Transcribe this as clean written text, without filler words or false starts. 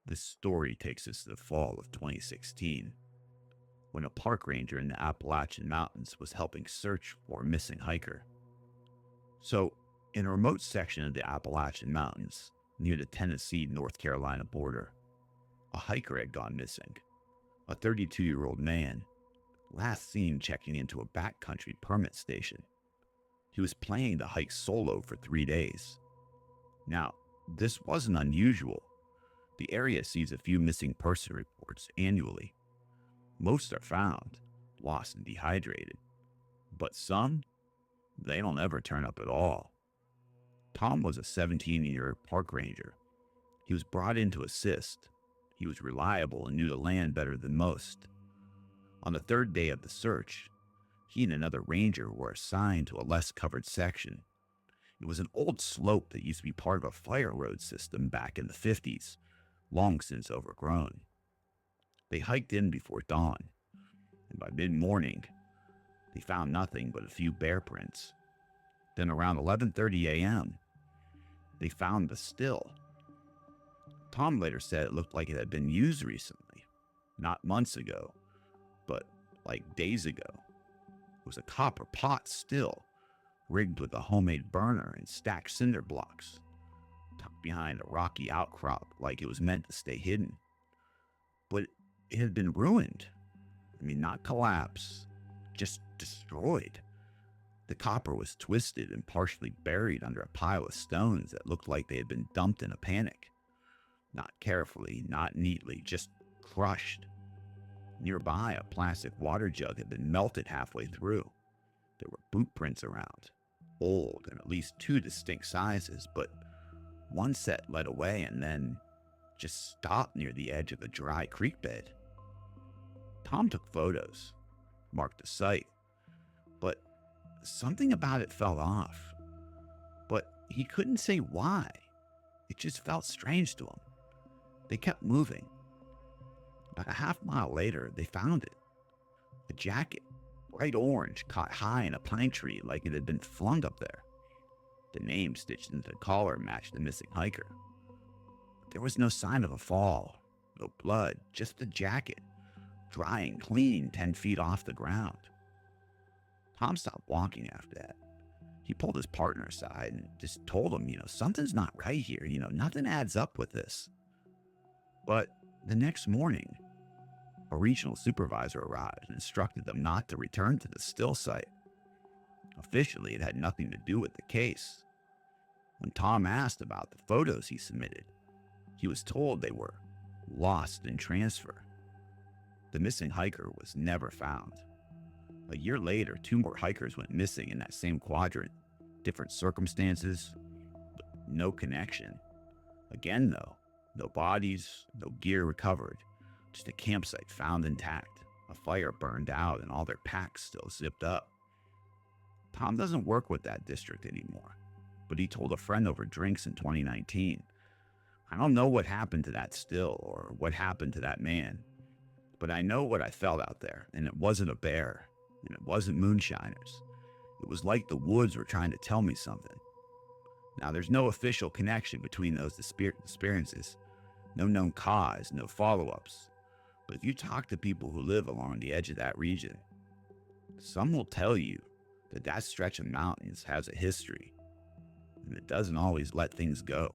This story takes us to the fall of 2016, when a park ranger in the Appalachian Mountains was helping search for a missing hiker. So, in a remote section of the Appalachian Mountains, near the Tennessee-North Carolina border, a hiker had gone missing. A 32-year-old man, last seen checking into a backcountry permit station. He was planning to hike solo for 3 days. Now, this wasn't unusual. The area sees a few missing person reports annually. Most are found, lost and dehydrated. But some, they don't ever turn up at all. Tom was a 17-year park ranger. He was brought in to assist. He was reliable and knew the land better than most. On the third day of the search, he and another ranger were assigned to a less covered section. It was an old slope that used to be part of a fire road system back in the 50s, long since overgrown. They hiked in before dawn, and by mid-morning, they found nothing but a few bear prints. Then around 11:30 a.m., they found the still. Tom later said it looked like it had been used recently, not months ago, but like days ago. It was a copper pot still, rigged with a homemade burner and stacked cinder blocks, tucked behind a rocky outcrop like it was meant to stay hidden. But it had been ruined. Not collapsed, just destroyed. The copper was twisted and partially buried under a pile of stones that looked like they had been dumped in a panic. Not carefully, not neatly, just crushed. Nearby, a plastic water jug had been melted halfway through. There were boot prints around, old and at least two distinct sizes, but one set led away and then just stopped near the edge of a dry creek bed. Tom took photos, marked the site, but something about it fell off. But he couldn't say why. It just felt strange to him. They kept moving. About a half mile later, they found it. A jacket, bright orange, caught high in a pine tree like it had been flung up there. The name stitched into the collar matched the missing hiker. There was no sign of a fall, no blood, just the jacket, dry and clean 10 feet off the ground. Tom stopped walking after that. He pulled his partner aside and just told him, something's not right here. Nothing adds up with this. But the next morning, a regional supervisor arrived and instructed them not to return to the still site. Officially, it had nothing to do with the case. When Tom asked about the photos he submitted, he was told they were lost in transfer. The missing hiker was never found. A year later, 2 more hikers went missing in that same quadrant. Different circumstances, but no connection. Again, though, no bodies, no gear recovered, just a campsite found intact, a fire burned out, and all their packs still zipped up. Tom doesn't work with that district anymore, but he told a friend over drinks in 2019, "I don't know what happened to that still or what happened to that man, but I know what I felt out there, and it wasn't a bear, and it wasn't moonshiners. It was like the woods were trying to tell me something." Now, there's no official connection between those experiences, no known cause, no follow-ups. But if you talk to people who live along the edge of that region, some will tell you that that stretch of mountains has a history, and it doesn't always let things go.